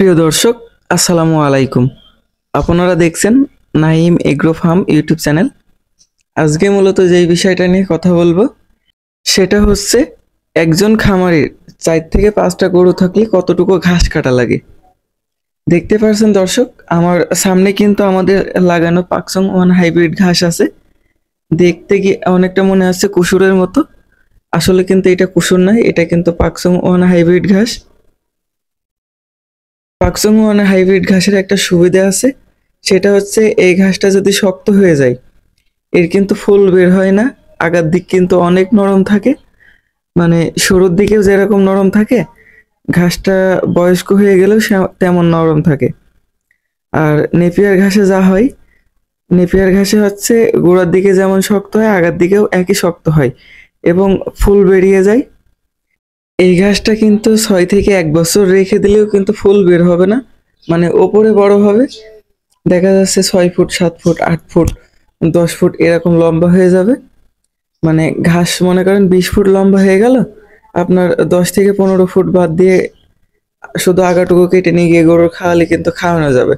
প্রিয় দর্শক, আসসালামু আলাইকুম। আপনারা দেখছেন Naim agro farm YouTube channel. আজকে মূলত যেই বিষয়টা নিয়ে কথা বলবো সেটা হচ্ছে একজন খামারের 4 থেকে 5টা গরু থাকলে কতটুকু ঘাস কাটা লাগে। দেখতে পাচ্ছেন দর্শক, আমার সামনে কিন্তু আমাদের লাগানো পাকসং ওয়ান হাইব্রিড ঘাস আছে। দেখতে কি অনেকটা মনে হচ্ছে কুসুরের মতো, আসলে কিন্তু এটা কুসুর নয়, এটা কিন্তু পাকসং ওয়ান হাইব্রিড ঘাস। পাকসং ওয়ান হাইব্রিড ঘাসের একটা সুবিধা আছে, সেটা হচ্ছে এই ঘাসটা যদি শক্ত হয়ে যায় এর কিন্তু ফুল বের হয় না। আগার দিক কিন্তু অনেক নরম থাকে, মানে শুরুর দিকেও যেরকম নরম থাকে ঘাসটা বয়স্ক হয়ে গেলেও তেমন নরম থাকে। আর নেপিয়ার ঘাসে যা হয়, নেপিয়ার ঘাসে হচ্ছে গোড়ার দিকে যেমন শক্ত হয় আগার দিকেও একই শক্ত হয় এবং ফুল বেরিয়ে যায়। এই ঘাসটা কিন্তু 6 থেকে 1 বছর রেখে দিলেও কিন্তু ফুল বের হবে না, মানে ওপরে বড় হবে, দেখা যাচ্ছে 6 ফুট 7 ফুট 8 ফুট 10 ফুট এরকম লম্বা হয়ে যাবে। মানে ঘাস মনে করেন 20 ফুট লম্বা হয়ে গেল, আপনার 10 থেকে 15 ফুট বাদ দিয়ে শুধু আগাটুকু কেটে নিয়ে গিয়ে গরুর খাওয়ালে কিন্তু খাওয়ানো যাবে।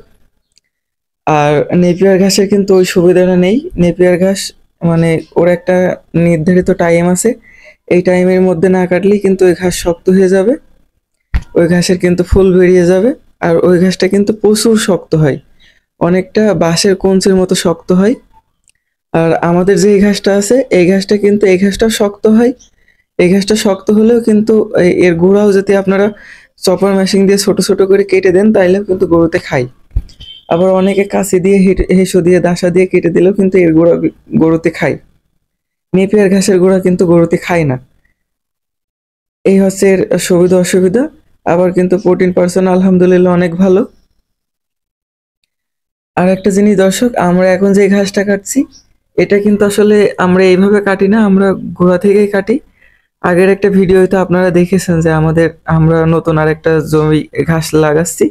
আর নেপিয়ার ঘাসের কিন্তু ওই সুবিধাটা নেই। নেপিয়ার ঘাস মানে ওর একটা নির্ধারিত টাইম আছে, এই টাইমের মধ্যে না কাটলেই কিন্তু ওই ঘাস শক্ত হয়ে যাবে, ওই ঘাসের কিন্তু ফুল বেরিয়ে যাবে। আর ওই ঘাসটা কিন্তু প্রচুর শক্ত হয়, অনেকটা বাঁশের কঞ্চির মতো শক্ত হয়। আর আমাদের যে ঘাসটা আছে এই ঘাসটা কিন্তু এই ঘাসটা শক্ত হয়, এই ঘাসটা শক্ত হলেও কিন্তু এর গোড়াও যদি আপনারা চপার মেশিন দিয়ে ছোট ছোট করে কেটে দেন তাইলেও কিন্তু গরুতে খায়। আবার অনেকে কাঁচি দিয়ে হেসো দিয়ে দাসা দিয়ে কেটে দিলেও কিন্তু এর গোড়া গরুতে খায়। নেপিয়ার ঘাসের গোড়া কিন্তু গরুতে খায় না। এই হচ্ছে এর সুবিধা অসুবিধা। আবার কিন্তু প্রোটিন পার্সেন্ট আলহামদুলিল্লাহ অনেক ভালো। আর একটা জিনিস দর্শক, আমরা এখন যে ঘাসটা কাটছি এটা কিন্তু আসলে আমরা এইভাবে কাটি না, আমরা গোড়া থেকেই কাটি। আগের একটা ভিডিওতে আপনারা দেখেছেন যে আমরা নতুন আরেকটা জমি ঘাস লাগাচ্ছি,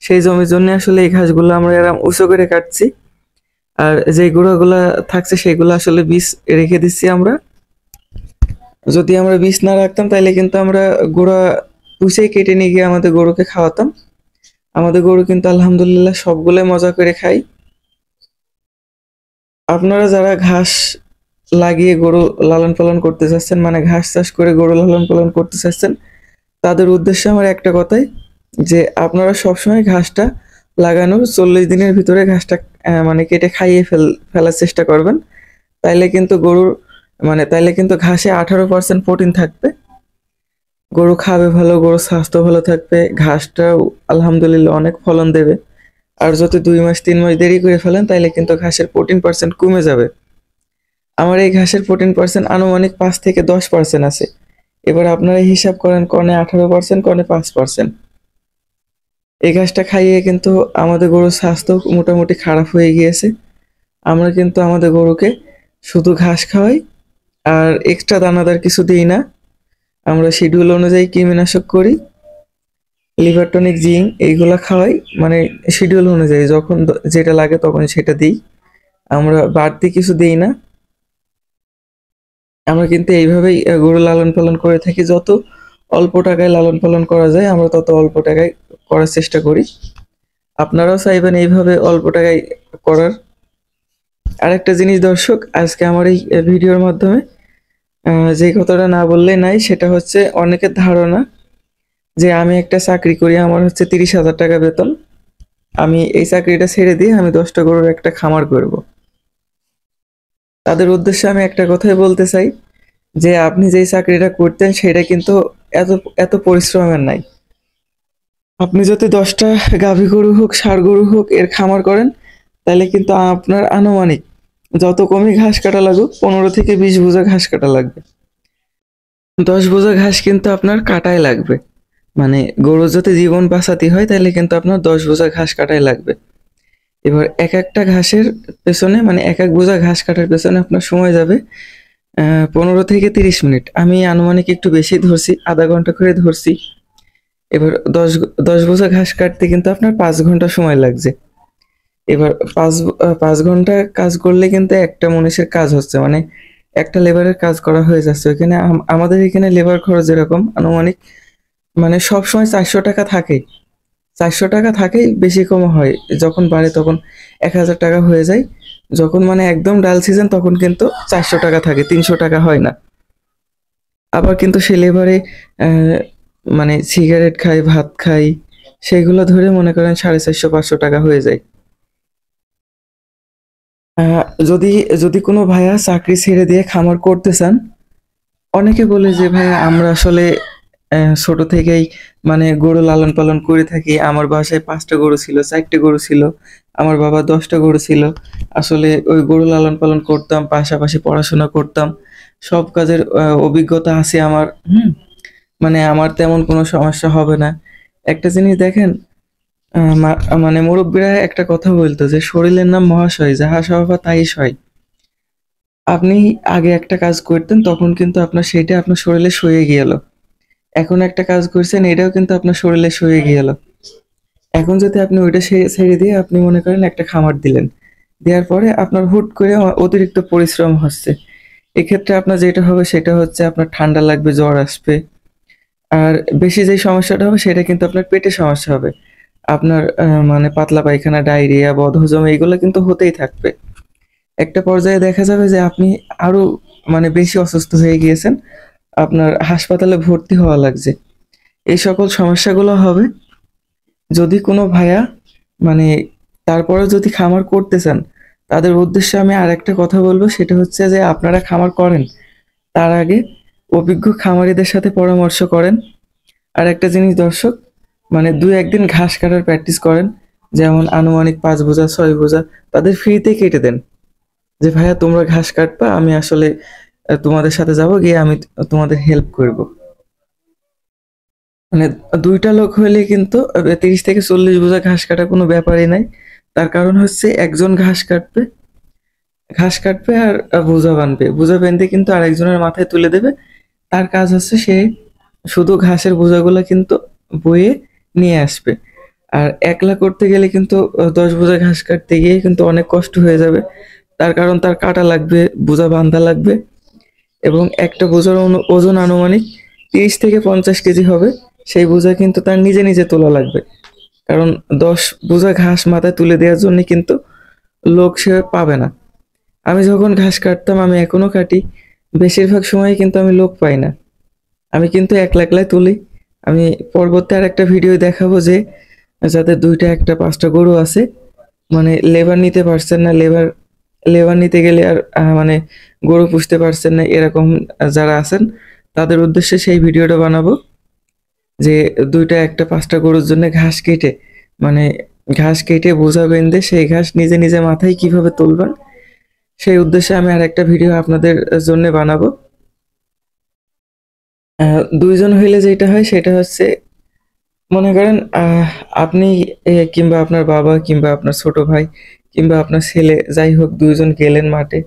সেই জমির জন্য আসলে এই ঘাসগুলো আমরা এরকম উঁচু করে কাটছি। আর যে গুঁড়াগুলা থাকছে সেগুলো আসলে বীজ রেখে দিচ্ছি আমরা। যদি আমরা বীজ না রাখতাম তাহলে কিন্তু আমরা গুঁড়া পুষেই কেটে নিয়ে গিয়ে আমাদের গরুকে খাওয়াতাম। আমাদের গরু কিন্তু আলহামদুলিল্লাহ সবগুলোই মজা করে খায়। আপনারা যারা ঘাস লাগিয়ে গরু লালন পালন করতে চাচ্ছেন, মানে ঘাস চাষ করে গরু লালন পালন করতে চাচ্ছেন, তাদের উদ্দেশ্যে আমার একটা কথাই, যে আপনারা সবসময় ঘাসটা লাগানোর 40 দিনের ভিতরে ঘাসটা মানে কেটে খাইয়ে ফেলার চেষ্টা করবেন। তাইলে কিন্তু তাইলে কিন্তু ঘাসে 18% প্রোটিন থাকবে, গরু খাবে ভালো, গরুর স্বাস্থ্য ভালো থাকবে, ঘাসটাও আলহামদুলিল্লাহ অনেক ফলন দেবে। আর যদি 2 মাস 3 মাস দেরি করে ফেলেন তাইলে কিন্তু ঘাসের প্রোটিন পার্সেন্ট কমে যাবে। আমার এই ঘাসের প্রোটিন পার্সেন্ট আনুমানিক 5 থেকে 10% আছে। এবার আপনারা হিসাব করেন, কনে 18%, কনে 5%। এই ঘাসটা খাইয়ে কিন্তু আমাদের গরুর স্বাস্থ্য মোটামুটি খারাপ হয়ে গিয়েছে। আমরা কিন্তু আমাদের গরুকে শুধু ঘাস খাওয়াই, আর এক্সট্রা দানাদার কিছু দিই না। আমরা শিডিউল অনুযায়ী কৃমিনাশক করি, লিভার টনিক, জিঙ্ক এইগুলা খাওয়াই, মানে শিডিউল অনুযায়ী যখন যেটা লাগে তখন সেটা দিই। আমরা বাড়তি কিছু দিই না। আমরা কিন্তু এইভাবেই গরু লালন পালন করে থাকি। যত অল্প টাকায় লালন পালন করা যায় আমরা তত অল্প টাকায় করার চেষ্টা করি। আপনারাও চাইবেন এইভাবে অল্প টাকায় করার। আরেকটা জিনিস দর্শক, আজকে আমার এই ভিডিওর মাধ্যমে যে কথাটা না বললে নাই, সেটা হচ্ছে অনেকের ধারণা যে আমি একটা চাকরি করি, আমার হচ্ছে 30,000 টাকা বেতন, আমি এই চাকরিটা ছেড়ে দিয়ে আমি 10টা গরুর একটা খামার করব। তাদের উদ্দেশ্যে আমি একটা কথাই বলতে চাই, যে আপনি যেই চাকরিটা করতেন সেটা কিন্তু এত এত পরিশ্রমের নাই। আপনি যদি 10টা গাভী গরু হোক ষাঁড় গরু হোক এর খামার করেন তাহলে কিন্তু আপনার আনুমানিক যত কমই ঘাস কাটা লাগুক 15 থেকে 20 বোঝা ঘাস কাটা লাগবে। 10 বোঝা ঘাস কিন্তু আপনার কাটাই লাগবে, মানে গরু যদি জীবন বাঁচাতে হয় তাহলে কিন্তু আপনার 10 বোঝা ঘাস কাটাই লাগবে। এবার এক একটা ঘাসের পেছনে, মানে এক এক বোঝা ঘাস কাটার পেছনে আপনার সময় যাবে 15 থেকে 30 মিনিট। আমি আনুমানিক একটু বেশি ধরছি, আধা ঘন্টা করে ধরছি। এবার 10 বোঝা ঘাস কাটতে কিন্তু আপনার 5 ঘন্টা সময় লাগছে। এবার 5 ঘন্টা কাজ করলে কিন্তু একটা মনীষের কাজ হচ্ছে, মানে একটা লেবারের কাজ করা হয়ে যাচ্ছে। ওইখানে আমাদের এখানে লেবার খরচ যেরকম আনুমানিক, মানে সবসময় 400 টাকা থাকে। 400 টাকা থাকেই, বেশি কম হয়, যখন বাড়ে তখন 1000 টাকা হয়ে যায়। যখন মানে একদম ডাল সিজন তখন কিন্তু 400 টাকা থাকে, 300 টাকা হয় না। আবার কিন্তু সে লেবারে মানে সিগারেট খাই, ভাত খাই, সেগুলো ধরে মনে করেন 450-500 টাকা হয়ে যায়। আহ, যদি যদি কোনো ভাইয়া চাকরি ছেড়ে দিয়ে খামার করতে চান, অনেকে বলে যে ভাইয়া আমরা আসলে ছোট থেকেই মানে গরু লালন পালন করে থাকি, আমার বাসায় 5টা গরু ছিল, 4টে গরু ছিল, আমার বাবা 10টা গরু ছিল, আসলে ওই গরু লালন পালন করতাম, পাশাপাশি পড়াশোনা করতাম, সব কাজের অভিজ্ঞতা আছে আমার। মানে আমার তেমন কোনো সমস্যা হবে না। একটা জিনিস দেখেন, মানে মুরব্বীরা একটা কথা বলতো যে শরীরের নাম মহাশয়, যাহা স্বভাব তাই সয়। আপনি আগে একটা কাজ করতেন, তখন কিন্তু আপনার সেটা আপনার শরীরে সয়ে গেল। এখন একটা কাজ করছেন, এটাও কিন্তু আপনার শরীরে সয়ে গেল। এখন যদি আপনি ওইটা ছেড়ে দিয়ে আপনি মনে করেন একটা খামার দিলেন, দেওয়ার পরে আপনার হুট করে অতিরিক্ত পরিশ্রম হচ্ছে, এক্ষেত্রে আপনার যেটা হবে সেটা হচ্ছে আপনার ঠান্ডা লাগবে, জ্বর আসবে। আর বেশি যে সমস্যাটা হবে সেটা কিন্তু আপনার পেটে সমস্যা হবে। আপনার মানে পাতলা পায়খানা, ডায়রিয়া, বদহজম এইগুলো কিন্তু হতেই থাকবে। একটা পর্যায়ে দেখা যাবে যে আপনি আরো মানে বেশি অসুস্থ হয়ে গিয়েছেন, আপনার হাসপাতালে ভর্তি হওয়া লাগছে। এই সকল সমস্যাগুলো হবে। যদি কোনো ভাইয়া মানে তারপরে যদি খামার করতে চান, তাদের উদ্দেশ্যে আমি আরেকটা কথা বলবো, সেটা হচ্ছে যে আপনারা খামার করেন, তার আগে অভিজ্ঞ খামারিদের সাথে পরামর্শ করেন। আর একটা জিনিস দর্শক, মানে 2-1 দিন ঘাস কাটার প্র্যাকটিস করেন, যেমন আনুমানিক 5 বোঝা 6 বোঝা তাদের ফ্রিতে কেটে দেন, যে ভাইয়া তোমরা ঘাস কাটবা, আমি আসলে তোমাদের সাথে যাব, গিয়ে আমি তোমাদের হেল্প করব। মানে 2টা লোক হলে কিন্তু 30 থেকে 40 বোঝা ঘাস কাটা কোনো ব্যাপারই নাই। তার কারণ হচ্ছে একজন ঘাস কাটবে আর বোঝা বানবে, বোঝা বেঁধে কিন্তু আরেকজনের মাথায় তুলে দেবে। তার কাজ হচ্ছে সে শুধু ঘাসের বোঝাগুলো কিন্তু বয়ে নিয়ে আসবে। আর একলা করতে গেলে কিন্তু 10 বোঝা ঘাস কাটতে গিয়ে কিন্তু অনেক কষ্ট হয়ে যাবে। তার কারণ তার কাটা লাগবে, বোঝা বান্ধা লাগবে, এবং একটা বোঝার ওজন আনুমানিক 30 থেকে 50 কেজি হবে। সেই বোঝা কিন্তু তার নিজে নিজে তোলা লাগবে, কারণ 10 বোঝা ঘাস মাথায় তুলে দেওয়ার জন্য কিন্তু লোক সে পাবে না। আমি যখন ঘাস কাটতাম, আমি এখনো কাটি, বেশিরভাগ সময় কিন্তু আমি লোক পাই না, আমি কিন্তু একলা একলাই তুলি। আমি পরবর্তী আর একটা ভিডিও দেখাবো যে যাদের 2টা 1টা 5টা গরু আছে, মানে লেবার নিতে পারছেন না, লেবার লেবার নিতে গেলে আর মানে গরু পুষতে পারছেন না, এরকম যারা আছেন, তাদের উদ্দেশ্যে সেই ভিডিওটা বানাবো, যে 2টা 1টা 5টা গরুর জন্য মানে ঘাস কেটে বোঝা বেঁধে সেই ঘাস নিজে নিজে মাথায় কিভাবে তুলবেন, সেই উদ্দেশ্যে আমি আর একটা ভিডিও আপনাদের জন্য বানাবো। 2জন হইলে যেটা হয় সেটা হচ্ছে, মনে করেন আপনি কিংবা আপনার বাবা কিংবা আপনার ছোট ভাই কিংবা আপনার ছেলে, যাই হোক 2জন গেলেন মাঠে,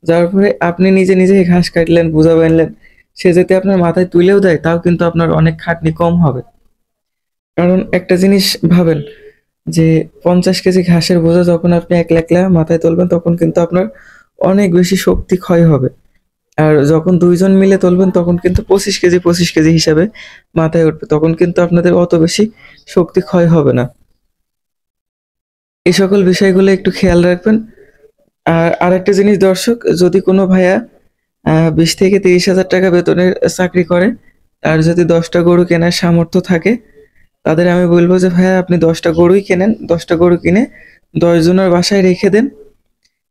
যাওয়ার পরে আপনি নিজে নিজে ঘাস কাটলেন, বোঝা বানলেন, সে যদি আপনার মাথায় তুলেও দেয় তাও কিন্তু আপনার অনেক খাটনি কম হবে। কারণ একটা জিনিস ভাবেন, যে 50 কেজি ঘাসের বোঝা যখন আপনি একলা একলা মাথায় তুলবেন তখন কিন্তু আপনার অনেক বেশি শক্তি ক্ষয় হবে। আর যখন 2জন মিলে তুলবেন তখন কিন্তু 25 কেজি হিসাবে মাথায় উঠবে, তখন কিন্তু আপনাদের অত বেশি শক্তি ক্ষয় হবে না। এই সকল বিষয়গুলো একটু খেয়াল রাখবেন। আর আরেকটা জিনিস দর্শক, যদি কোনো ভাইয়া 20 থেকে 30 হাজার টাকা বেতনের চাকরি করে, আর যদি 10টা গরু কেনার সামর্থ্য থাকে, তাদের আমি বলবো যে ভাইয়া আপনি 10টা গরুই কেনেন, 10টা গরু কিনে 10 জনের বাসায় রেখে দেন।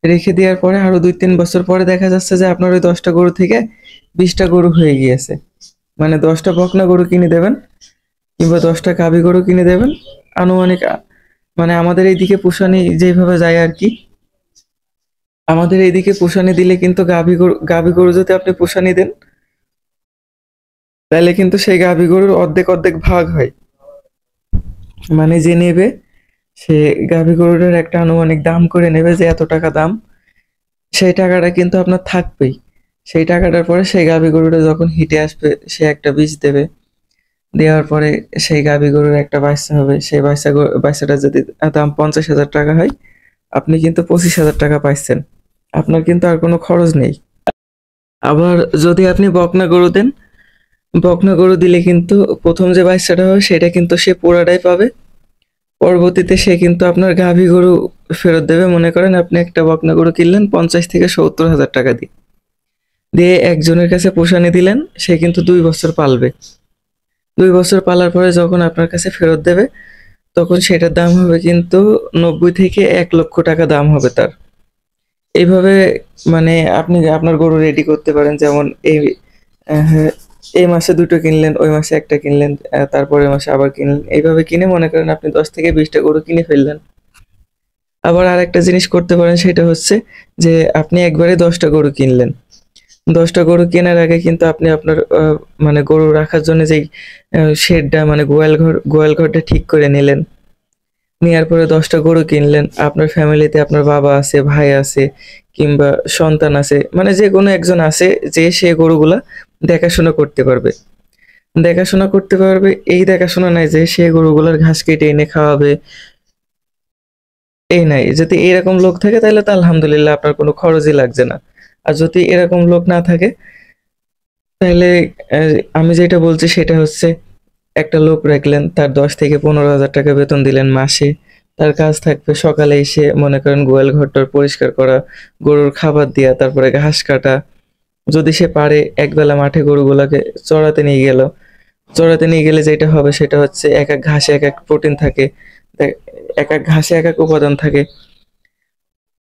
রেখে দেওয়ার পরে আরো 2-3 বছর পরে দেখা যাচ্ছে যে আপনার ওই 10টা গরু থেকে 20টা গরু হয়ে গিয়েছে। মানে 10টা বকনা গরু কিনে দেবেন, কিংবা 10টা গাভী গরু কিনে দেবেন। আনুমানিক মানে আমাদের এইদিকে পুষানি যেভাবে যায় আর কি, আমাদের এইদিকে পুষানি দিলে কিন্তু গাভী গরু যদি আপনি পুষানি দেন, তাহলে কিন্তু সেই গাভী গরুর অর্ধেক অর্ধেক ভাগ হয়। মানে যে নেবে, সে গাভী গরুটার একটা আনুমানিক দাম করে নেবে, যে এত টাকা দাম, সেই টাকাটা কিন্তু আপনার থাকবেই। সেই টাকাটার পরে সেই গাভী গরুটা যখন হিটে আসবে, সে একটা বীজ দেবে, দেওয়ার পরে সেই গাভী গরুর একটা বাচ্চা হবে, সেই বাচ্চাটা যদি দাম 50 হাজার টাকা হয়, আপনি কিন্তু 25 হাজার টাকা পাইছেন, আপনার কিন্তু আর কোনো খরচ নেই। আবার যদি আপনি বকনা গরু দেন, বকনা গরু দিলে কিন্তু প্রথম যে বাচ্চাটা হবে সেটা কিন্তু সে পুরাটাই পাবে, পরবর্তীতে সে কিন্তু আপনার গাভী গরু ফেরত দেবে। মনে করেন আপনি একটা বকনা গরু কিনলেন 50 থেকে 70 হাজার টাকা দিয়ে, দিয়ে একজনের কাছে পোষানি দিলেন, সে কিন্তু 2 বছর পালবে। 2 বছর পালার পরে যখন আপনার কাছে ফেরত দেবে, তখন সেটার দাম হবে কিন্তু 90 থেকে 1 লক্ষ টাকা দাম হবে তার। এইভাবে মানে আপনি আপনার গরু রেডি করতে পারেন। যেমন হ্যাঁ, এই মাসে 2টো কিনলেন, ওই মাসে একটা কিনলেন, তারপরের মাসে আবার কিনলেন। এইভাবে কিনে মনে করেন আপনি 10 থেকে 20টা গরু কিনে ফেললেন। আবার আরেকটা জিনিস করতে পারেন, সেটা হচ্ছে যে আপনি একবারে 10টা গরু কিনলেন। 10টা গরু কেনার আগে কিন্তু আপনি আপনার মানে গরু রাখার জন্য যেই শেডটা মানে গোয়াল ঘরটা ঠিক করে নিলেন। নেয়ার পরে 10টা গরু কিনলেন। আপনার ফ্যামিলিতে আপনার বাবা আছে, ভাই আছে কিংবা সন্তান আছে। মানে যেকোনো একজন আছে যে সে গরুগুলা দেখাশোনা করতে পারবে। দেখাশোনা করতে পারবে, এই দেখাশোনা নাই যে সে গরুগুলার ঘাস কেটে এনে খাওয়াবে, এই নাই। যদি এরকম লোক থাকে তাহলে তো আলহামদুলিল্লাহ আপনার কোনো খরচই লাগছে না। আর যদি এরকম লোক না থাকে তাহলে আমি যেটা বলছি সেটা হচ্ছে একটা লোক রাখলেন, তার 10 থেকে 15 হাজার টাকা বেতন দিলেন মাসে। তার কাজ থাকবে সকালে এসে মনে করেন গোয়াল ঘরটর পরিষ্কার করা, গরুর খাবার দেয়া, তারপরে ঘাস কাটা। যদি সে পারে একবেলা মাঠে গরুগুলাকে চড়াতে নিয়ে গেল। চড়াতে নিয়ে গেলে যেটা হবে সেটা হচ্ছে এক এক ঘাসে এক এক প্রোটিন থাকে। এক এক ঘাসে এক এক উপাদান থাকে।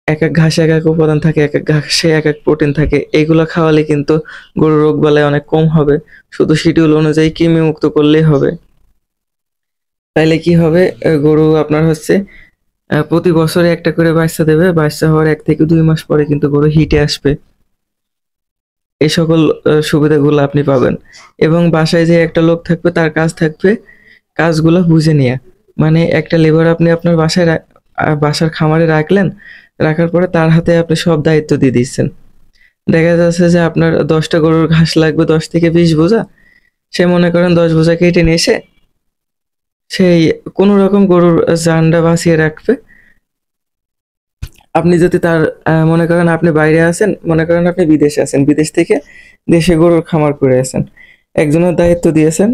এক এক ঘাসে এক এক উপাদান থাকে, এক এক ঘাসে এক এক প্রোটিন থাকে। এইগুলা খাওয়ালে কিন্তু গরুর রোগবালাই অনেক কম হবে। শুধু শিডিউল অনুযায়ী কৃমি মুক্ত করলেই হবে। তাইলে কি হবে, গরু আপনার হচ্ছে প্রতি বছরে একটা করে বাচ্চা দেবে। বাচ্চা হওয়ার 1 থেকে 2 মাস পরে কিন্তু গরু হিটে আসবে। এই সকল সুবিধাগুলো আপনি পাবেন। এবং বাসায় যে একটা লোক থাকবে, তার কাজ থাকবে কাজগুলো বুঝে নেয়া। মানে একটা লেবার আপনি আপনার বাসার খামারে রাখলেন। রাখার পরে তার হাতে আপনি সব দায়িত্ব দিয়ে দিচ্ছেন। দেখা যাচ্ছে যে আপনার 10টা গরুর ঘাস লাগবে 10 থেকে 20 বোঝা। সে মনে করেন 10 বোঝা কেটে নিয়ে এসে সেই কোনো রকম গরুর জানটা বাঁচিয়ে রাখবে। আপনি যদি তার মনে করেন আপনি বাইরে আছেন, মনে করেন আপনি বিদেশে আছেন। বিদেশ থেকে দেশে গরুর খামার করে আছেন। একজনের দায়িত্ব দিয়েছেন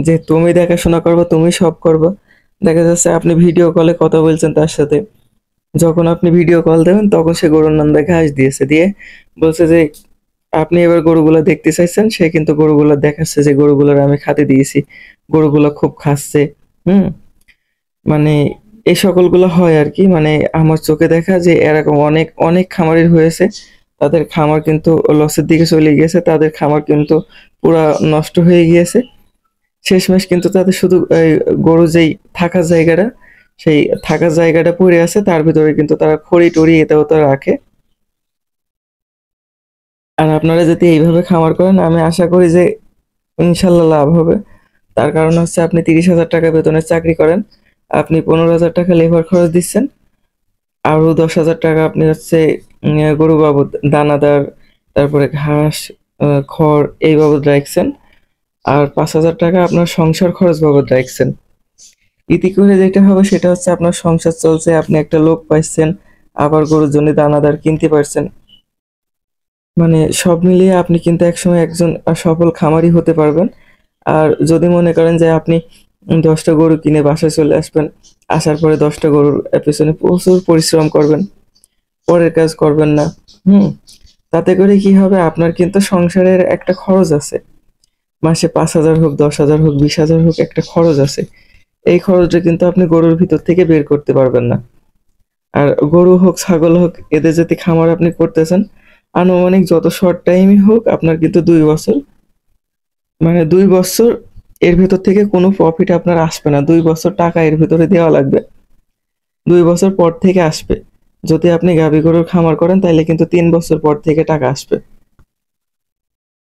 যে তুমি দেখাশোনা করবা, তুমি সব করবা। দেখা যাচ্ছে আপনি ভিডিও কলে কথা বলছেন তার সাথে। যখন আপনি ভিডিও কল দেবেন তখন সে গরুর নান্দা ঘাস দিয়েছে। দিয়ে বলছে যে আপনি এবার গরুগুলা দেখতে চাইছেন। সে কিন্তু গরুগুলা দেখাচ্ছে যে গরুগুলার আমি খাতে দিয়েছি। গরুগুলা খুব খাচ্ছে। হুম? মানে এই সকলগুলো হয় আরকি। মানে আমার চোখে দেখা যে এরকম অনেক, অনেক খামারের হয়েছে। তাদের খামার কিন্তু লসের দিকে চলে গিয়েছে। তাদের খামার কিন্তু পুরা নষ্ট হয়ে গিয়েছে। শেষমেশ কিন্তু তাদের শুধু এই গরু যেই থাকার জায়গাটা, সেই থাকার জায়গাটা পড়ে আছে। তার ভিতরে কিন্তু তারা খড়ি-টড়ি এটা-ওটা রাখে। আর আপনারা যদি এইভাবে খামার করেন, আমি আশা করি যে ইনশাল্লাহ লাভ হবে। তার কারণ হচ্ছে আপনি 30,000 টাকা বেতনের চাকরি করেন। আপনি 15,000 টাকা লেবার খরচ দিচ্ছেন। আরো 10,000 টাকা আপনি হচ্ছে গরু বাবদ দানাদার, তারপরে ঘাস, খড় এই বাবদ রাখছেন। আর 5,000 টাকা আপনার সংসার খরচ বাবদ রাখছেন। এতে করে যেটা হবে সেটা হচ্ছে আপনার সংসার চলছে, আপনি একটা লোক পাইছেন, আবার গরুর জন্য দানাদার কিনতে পারছেন। মানে সব মিলিয়ে আপনি কিন্তু একসময় একজন সফল খামারি হতে পারবেন। আর যদি মনে করেন যে আপনি 10টা গরু কিনে বাসায় চলে আসবেন, আসার পরে 10টা গরুর পেছনে প্রচুর পরিশ্রম করবেন, পরের কাজ করবেন না। হুম? তাতে করে কি হবে, আপনার কিন্তু সংসারের একটা খরচ আছে। মাসে 5,000 হোক, 10,000 হোক, 20,000 হোক, একটা খরচ আছে। এই খরচটা কিন্তু আপনি গরুর ভিতর থেকে বের করতে পারবেন না। আর গরু হোক, ছাগল হোক, এদের যদি খামার আপনি করতেছেন, আনুমানিক যত শর্ট টাইমই হোক আপনার কিন্তু 2 বছর, মানে 2 বছর এর ভেতর থেকে কোনো প্রফিট আপনার আসবে না। 2 বছর টাকা এর ভিতরে দেওয়া লাগবে। 2 বছর পর থেকে আসবে। যদি আপনি গাভী গরুর খামার করেন তাহলে কিন্তু 3 বছর পর থেকে টাকা আসবে।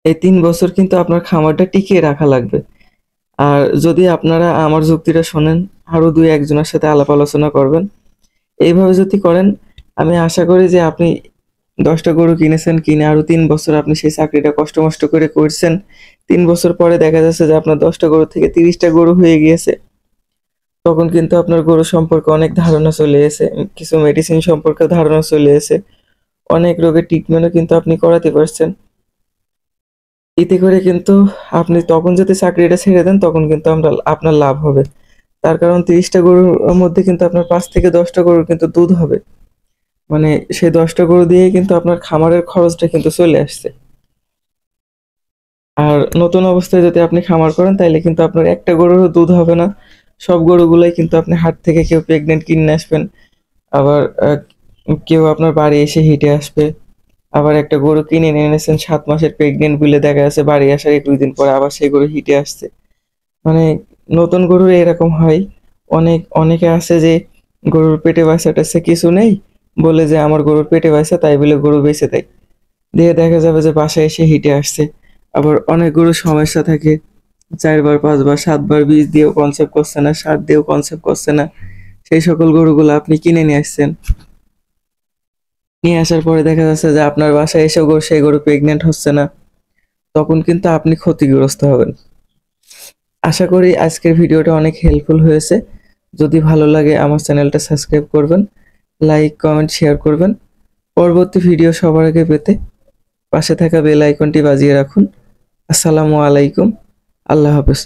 এই 3 বছর কিন্তু আপনার খামারটা টিকিয়ে রাখা লাগবে। আর যদি আপনারা আমার যুক্তিটা শোনেন, আরো 2-1 জনের সাথে আলাপ আলোচনা করবেন। এইভাবে যদি করেন, আমি আশা করি যে আপনি 10টা গরু কিনেছেন, কিনে আরো 3 বছর আপনি সেই চাকরিটা কষ্ট মষ্ট করে করছেন। 3 বছর পরে দেখা যাচ্ছে যে আপনার 10টা গরু থেকে 30টা গরু হয়ে গিয়েছে। তখন কিন্তু আপনার গরু সম্পর্কে অনেক ধারণা চলে এসে, কিছু মেডিসিন সম্পর্কে ধারণা চলে এসে, অনেক রোগের ট্রিটমেন্টও কিন্তু আপনি করাতে পারছেন। এতে করে কিন্তু আপনি তখন যদি চাকরিটা ছেড়ে দেন তখন কিন্তু আপনার লাভ হবে। তার কারণ 30টা গরুর মধ্যে কিন্তু আপনার 5 থেকে 10টা গরুর কিন্তু দুধ হবে। মানে সেই 10টা গরু দিয়েই কিন্তু আপনার খামারের খরচটা কিন্তু চলে আসছে। আর নতুন অবস্থায় যদি আপনি খামার করেন তাইলে কিন্তু আপনার একটা গরুরও দুধ হবে না। সব গরুগুলাই কিন্তু আপনি হাট থেকে কেউ প্রেগনেন্ট কিনে আসবেন। আবার কেউ আপনার বাড়ি এসে হিটে আসবে। আবার একটা গরু কিনে নিয়ে এনেছেন 7 মাসের প্রেগনেন্ট বলে দেখা যাচ্ছে বাড়ি আসার 21 দিন পরে আবার সেই গরু হিটে আসছে। মানে নতুন গরুর এরকম হয়। অনেকে আছে যে গরুর পেটে বাচ্চা-টাচ্চা কিছু নেই, বলে যে আমার গরুর পেটে বাচ্চা তাই বলে গরু বেঁচে দেয়। দিয়ে দেখা যাবে যে বাসায় এসে হিটে আসছে। আবার অনেক গরুর সমস্যা থাকে, 4 বার 5 বার 7 বার বীজ দিয়েও কনসেপ্ট করছে না, সার দিয়েও কনসেপ্ট করছে না। সেই সকল গরুগুলো আপনি কিনে নিয়ে আসছেন। নিয়ে আসার পরে দেখা যাচ্ছে যে আপনার বাসায় এসেও সেই গরু প্রেগনেন্ট হচ্ছে না। তখন কিন্তু আপনি ক্ষতিগ্রস্ত হবেন। আশা করি আজকের ভিডিওটা অনেক হেল্পফুল হয়েছে। যদি ভালো লাগে আমার চ্যানেলটা সাবস্ক্রাইব করবেন, লাইক, কমেন্ট, শেয়ার করবেন। পরবর্তী ভিডিও সবার আগে পেতে পাশে থাকা বেল আইকনটি বাজিয়ে রাখুন। আসসালামু আলাইকুম। আল্লাহ হাফেজ।